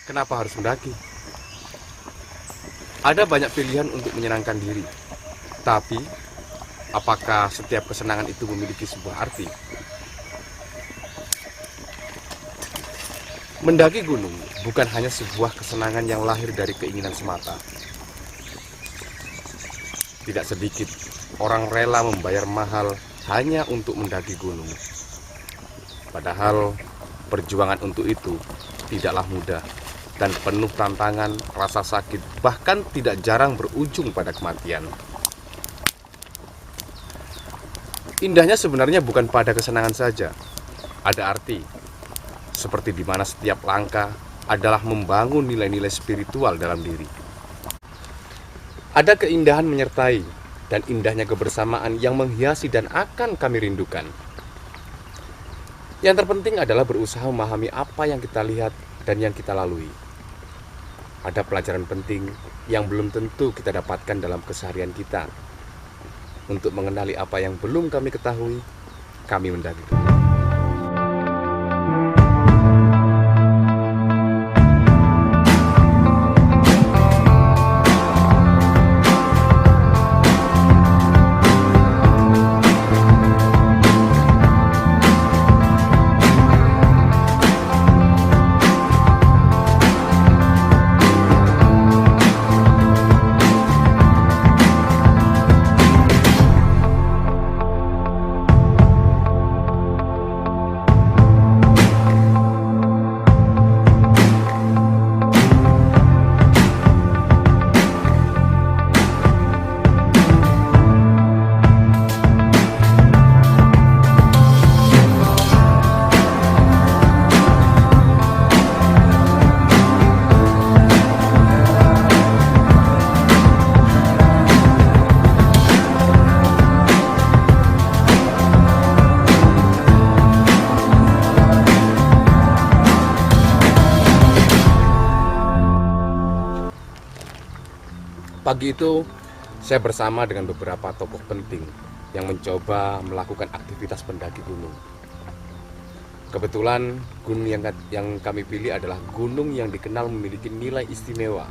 Kenapa harus mendaki? Ada banyak pilihan untuk menyenangkan diri. Tapi, apakah setiap kesenangan itu memiliki sebuah arti? Mendaki gunung bukan hanya sebuah kesenangan yang lahir dari keinginan semata. Tidak sedikit orang rela membayar mahal hanya untuk mendaki gunung. Padahal perjuangan untuk itu tidaklah mudah dan penuh tantangan, rasa sakit, bahkan tidak jarang berujung pada kematian. Indahnya sebenarnya bukan pada kesenangan saja, ada arti. Seperti di mana setiap langkah adalah membangun nilai-nilai spiritual dalam diri. Ada keindahan menyertai dan indahnya kebersamaan yang menghiasi dan akan kami rindukan. Yang terpenting adalah berusaha memahami apa yang kita lihat dan yang kita lalui. Ada pelajaran penting yang belum tentu kita dapatkan dalam keseharian kita. Untuk mengenali apa yang belum kami ketahui, kami mendaki. Pagi itu, saya bersama dengan beberapa tokoh penting yang mencoba melakukan aktivitas pendaki gunung. Kebetulan gunung yang kami pilih adalah gunung yang dikenal memiliki nilai istimewa,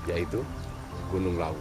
yaitu Gunung Lawu.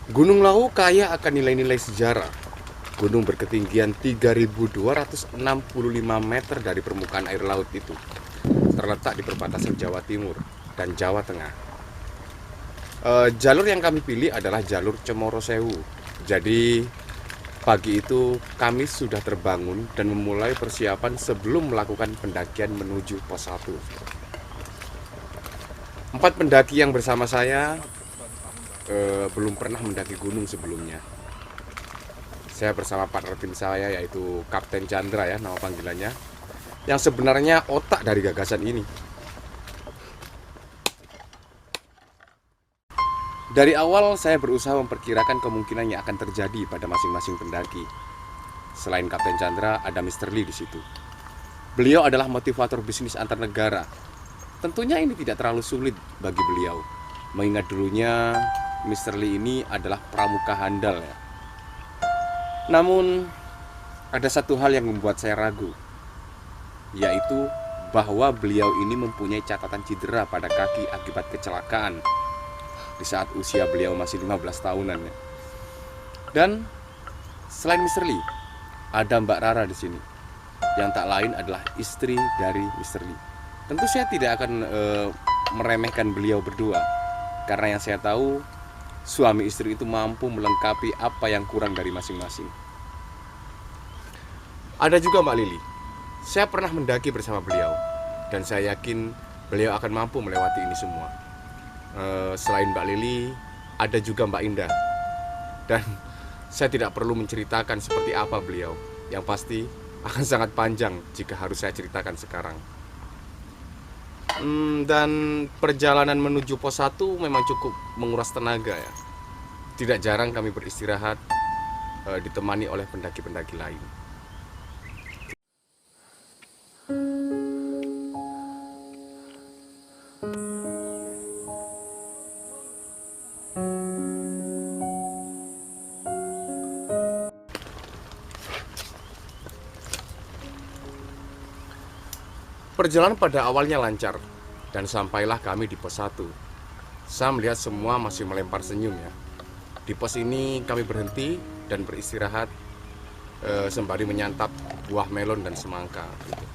Gunung Lawu kaya akan nilai-nilai sejarah. Gunung berketinggian 3.265 meter dari permukaan air laut itu terletak di perbatasan Jawa Timur dan Jawa Tengah. Jalur yang kami pilih adalah jalur Cemoro Sewu. Jadi pagi itu kami sudah terbangun dan memulai persiapan sebelum melakukan pendakian menuju pos 1. 4 pendaki yang bersama saya belum pernah mendaki gunung sebelumnya. Saya bersama partner tim saya yaitu Kapten Chandra ya nama panggilannya, yang sebenarnya otak dari gagasan ini. Dari awal saya berusaha memperkirakan kemungkinan yang akan terjadi pada masing-masing pendaki. Selain Kapten Chandra, ada Mr. Lee di situ. Beliau adalah motivator bisnis antar negara. Tentunya ini tidak terlalu sulit bagi beliau, mengingat dulunya Mr. Lee ini adalah pramuka handal ya. Namun ada satu hal yang membuat saya ragu, yaitu bahwa beliau ini mempunyai catatan cedera pada kaki akibat kecelakaan. di saat usia beliau masih 15 tahunan ya. Dan selain Mr. Lee, ada Mbak Rara di sini, yang tak lain adalah istri dari Mr. Lee. Tentu saya tidak akan meremehkan beliau berdua, karena yang saya tahu suami istri itu mampu melengkapi apa yang kurang dari masing-masing. Ada juga Mbak Lili. Saya pernah mendaki bersama beliau, dan saya yakin beliau akan mampu melewati ini semua. Selain Mbak Lili, ada juga Mbak Indah. Dan saya tidak perlu menceritakan seperti apa beliau. Yang pasti akan sangat panjang jika harus saya ceritakan sekarang. Dan perjalanan menuju pos 1 memang cukup menguras tenaga ya. Tidak jarang kami beristirahat ditemani oleh pendaki-pendaki lain. Perjalanan pada awalnya lancar, dan sampailah kami di pos 1. Saya melihat semua masih melempar senyum ya. Di pos ini kami berhenti dan beristirahat sembari menyantap buah melon dan semangka gitu.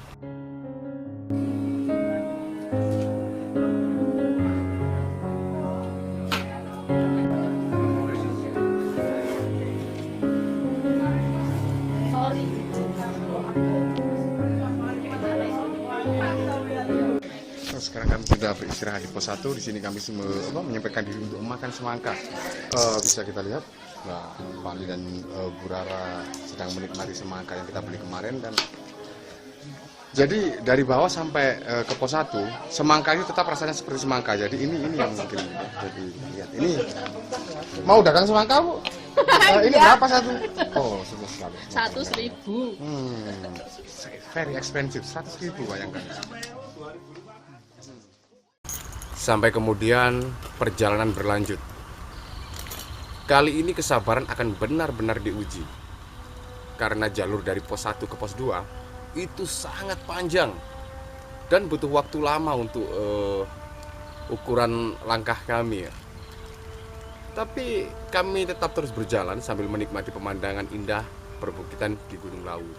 Sekarang kami sudah beristirahat di pos 1. Di sini kami menyampaikan diri untuk makan semangka. Bisa kita lihat, Pak Ali dan Bu Rara sedang menikmati semangka yang kita beli kemarin. Dan jadi dari bawah sampai ke pos 1, semangka itu tetap rasanya seperti semangka. Jadi ini yang mungkin jadi lihat. Ini mau dagang semangka, Bu? Ini berapa satu? Oh, 1.000. Very expensive, 100.000 bayangkan. Sampai kemudian perjalanan berlanjut. Kali ini kesabaran akan benar-benar diuji. Karena jalur dari pos 1 ke pos 2 itu sangat panjang dan butuh waktu lama untuk ukuran langkah kami ya. Tapi kami tetap terus berjalan sambil menikmati pemandangan indah perbukitan di Gunung Lawu.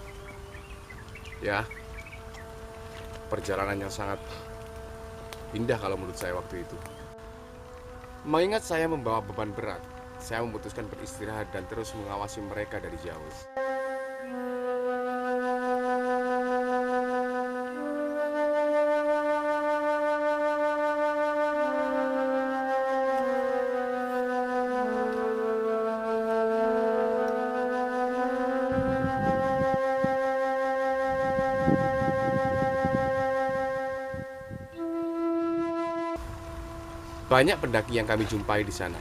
Ya, perjalanan yang sangat indah kalau menurut saya waktu itu. Mengingat saya membawa beban berat, saya memutuskan beristirahat dan terus mengawasi mereka dari jauh. Banyak pendaki yang kami jumpai di sana.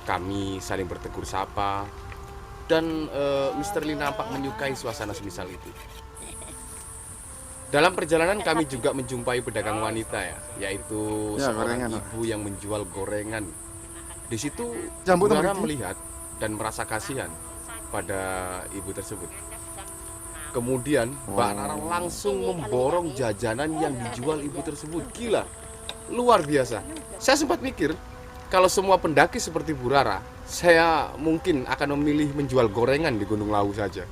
Kami saling bertegur sapa, dan Mr. Lee nampak menyukai suasana semisal itu. Dalam perjalanan kami juga menjumpai pedagang wanita ya, yaitu seorang ibu yang menjual gorengan. Di situ Rara melihat dan merasa kasihan pada ibu tersebut. Kemudian Mbak Rara langsung memborong jajanan yang dijual ibu tersebut. Gila, luar biasa. Saya sempat mikir, kalau semua pendaki seperti Bu Rara, saya mungkin akan memilih menjual gorengan di Gunung Lawu saja.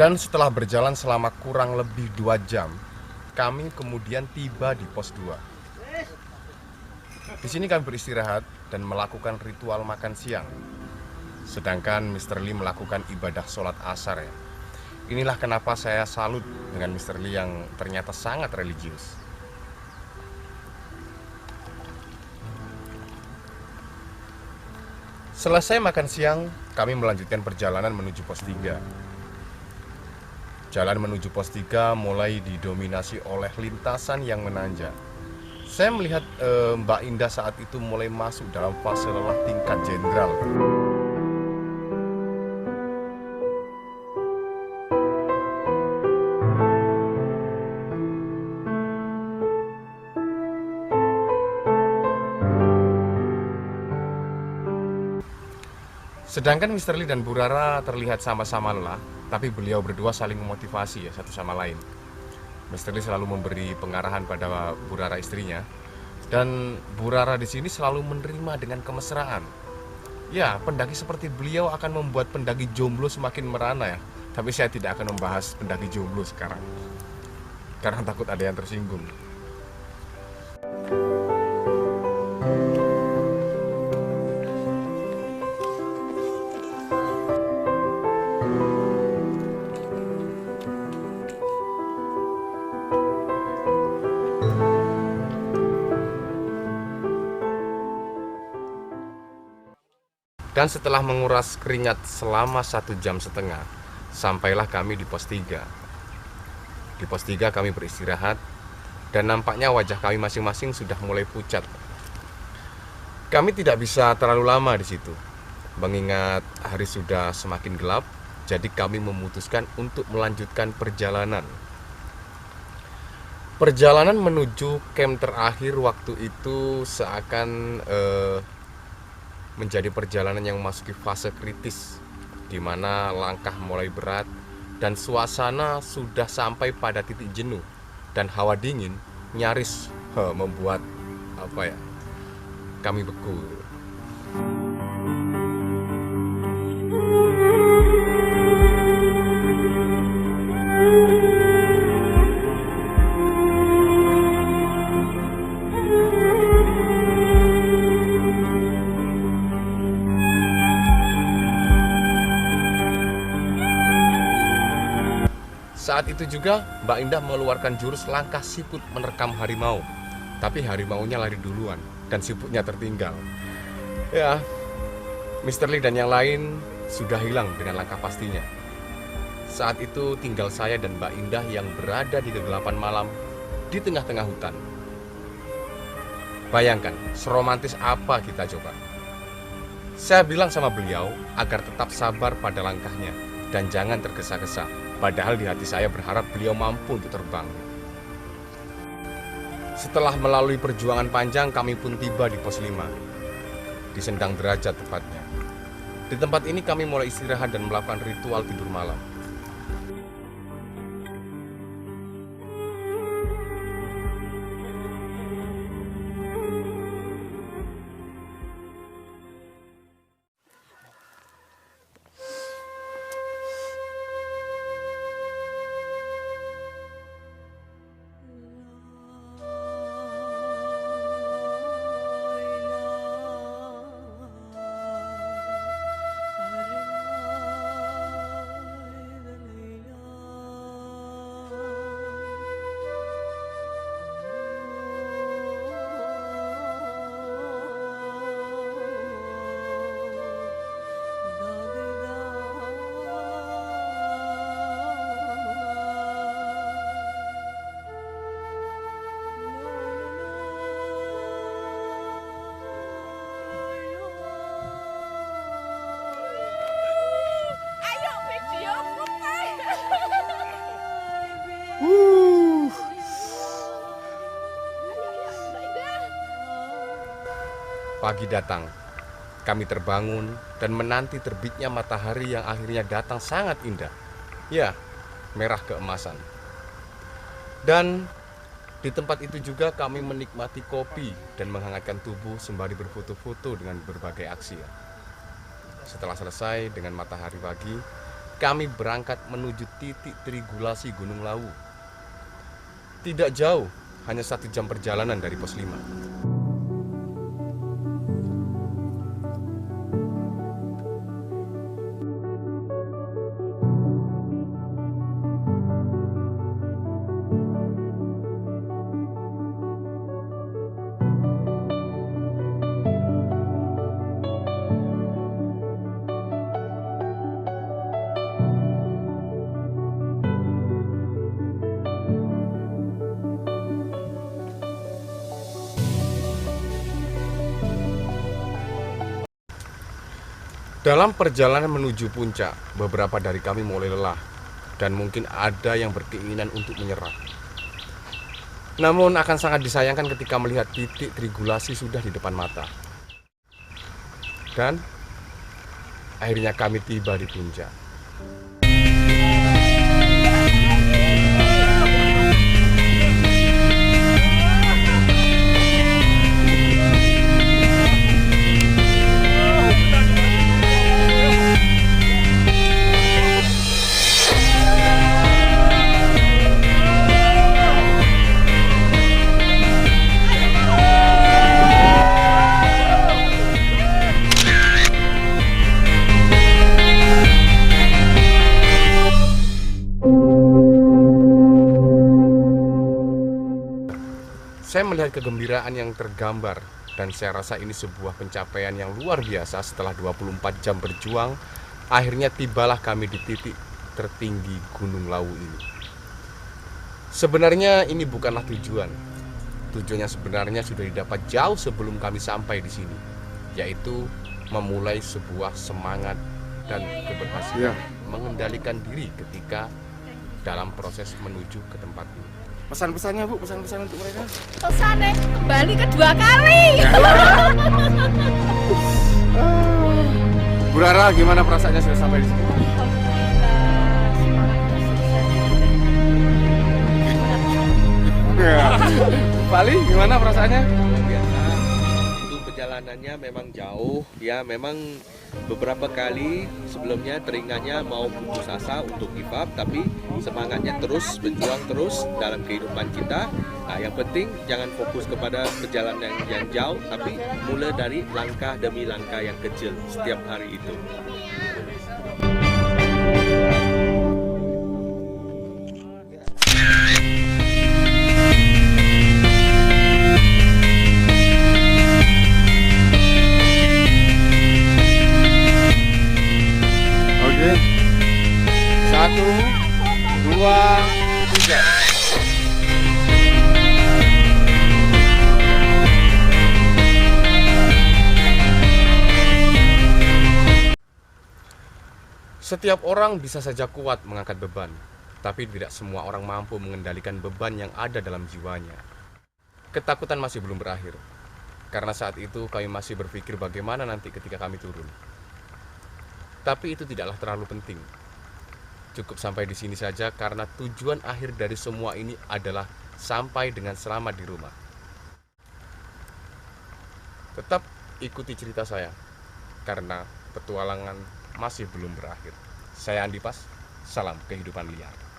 Dan setelah berjalan selama kurang lebih 2 jam, kami kemudian tiba di pos 2. Di sini kami beristirahat dan melakukan ritual makan siang. Sedangkan Mr. Lee melakukan ibadah sholat asar ya. Inilah kenapa saya salut dengan Mr. Lee yang ternyata sangat religius. Selesai makan siang, kami melanjutkan perjalanan menuju pos 3. Jalan menuju pos 3 mulai didominasi oleh lintasan yang menanjak. Saya melihat Mbak Indah saat itu mulai masuk dalam fase lelah tingkat jenderal. Sedangkan Mr. Lee dan Bu Rara terlihat sama-sama lelah, tapi beliau berdua saling memotivasi ya satu sama lain. Mr. Lee selalu memberi pengarahan pada Bu Rara istrinya, dan Bu Rara di sini selalu menerima dengan kemesraan. Ya, pendaki seperti beliau akan membuat pendaki jomblo semakin merana ya. Tapi saya tidak akan membahas pendaki jomblo sekarang, karena takut ada yang tersinggung. Dan setelah menguras keringat selama 1,5 jam, sampailah kami di pos 3. Di pos 3 kami beristirahat, dan nampaknya wajah kami masing-masing sudah mulai pucat. Kami tidak bisa terlalu lama di situ, mengingat hari sudah semakin gelap, jadi kami memutuskan untuk melanjutkan perjalanan. Perjalanan menuju camp terakhir waktu itu seakan menjadi perjalanan yang memasuki fase kritis, di mana langkah mulai berat dan suasana sudah sampai pada titik jenuh, dan hawa dingin nyaris membuat kami beku. Saat itu juga Mbak Indah mengeluarkan jurus langkah siput menerkam harimau. Tapi harimaunya lari duluan dan siputnya tertinggal. Ya, Mr. Lee dan yang lain sudah hilang dengan langkah pastinya. Saat itu tinggal saya dan Mbak Indah yang berada di kegelapan malam di tengah-tengah hutan. Bayangkan, seromantis apa kita coba. Saya bilang sama beliau agar tetap sabar pada langkahnya dan jangan tergesa-gesa. Padahal di hati saya berharap beliau mampu untuk terbang. Setelah melalui perjuangan panjang, kami pun tiba di pos 5, di Sendang Derajat tepatnya. Di tempat ini kami mulai istirahat dan melakukan ritual tidur malam. Pagi datang, kami terbangun dan menanti terbitnya matahari yang akhirnya datang sangat indah. Ya, merah keemasan. Dan di tempat itu juga kami menikmati kopi dan menghangatkan tubuh sembari berfoto-foto dengan berbagai aksi. Setelah selesai dengan matahari pagi, kami berangkat menuju titik trigulasi Gunung Lawu. Tidak jauh, hanya 1 jam perjalanan dari pos 5. Dalam perjalanan menuju puncak, beberapa dari kami mulai lelah dan mungkin ada yang berkeinginan untuk menyerah. Namun akan sangat disayangkan ketika melihat titik trigulasi sudah di depan mata. Dan akhirnya kami tiba di puncak. Saya melihat kegembiraan yang tergambar dan saya rasa ini sebuah pencapaian yang luar biasa. Setelah 24 jam berjuang, akhirnya tibalah kami di titik tertinggi Gunung Lawu ini. Sebenarnya ini bukanlah tujuan. Tujuannya sebenarnya sudah didapat jauh sebelum kami sampai di sini, yaitu memulai sebuah semangat dan keberhasilan mengendalikan diri ketika dalam proses menuju ke tempat ini. Pesan-pesannya Bu, pesan-pesan untuk mereka. Pesannya kembali kedua kali. Bu Rara, gimana perasaannya sudah sampai di sini? Pali, gimana perasaannya? Biasa itu perjalanannya memang jauh ya, memang beberapa kali sebelumnya teringatnya mau putus asa untuk give up, tapi semangatnya terus berjuang terus dalam kehidupan kita. Nah, yang penting jangan fokus kepada perjalanan yang jauh, tapi mula dari langkah demi langkah yang kecil setiap hari itu. Oke. 1, 2, 3. Setiap orang bisa saja kuat mengangkat beban, tapi tidak semua orang mampu mengendalikan beban yang ada dalam jiwanya. Ketakutan masih belum berakhir, karena saat itu kami masih berpikir bagaimana nanti ketika kami turun. Tapi itu tidaklah terlalu penting. Cukup sampai di sini saja karena tujuan akhir dari semua ini adalah sampai dengan selamat di rumah. Tetap ikuti cerita saya, karena petualangan masih belum berakhir. Saya Andi Pas, salam kehidupan liar.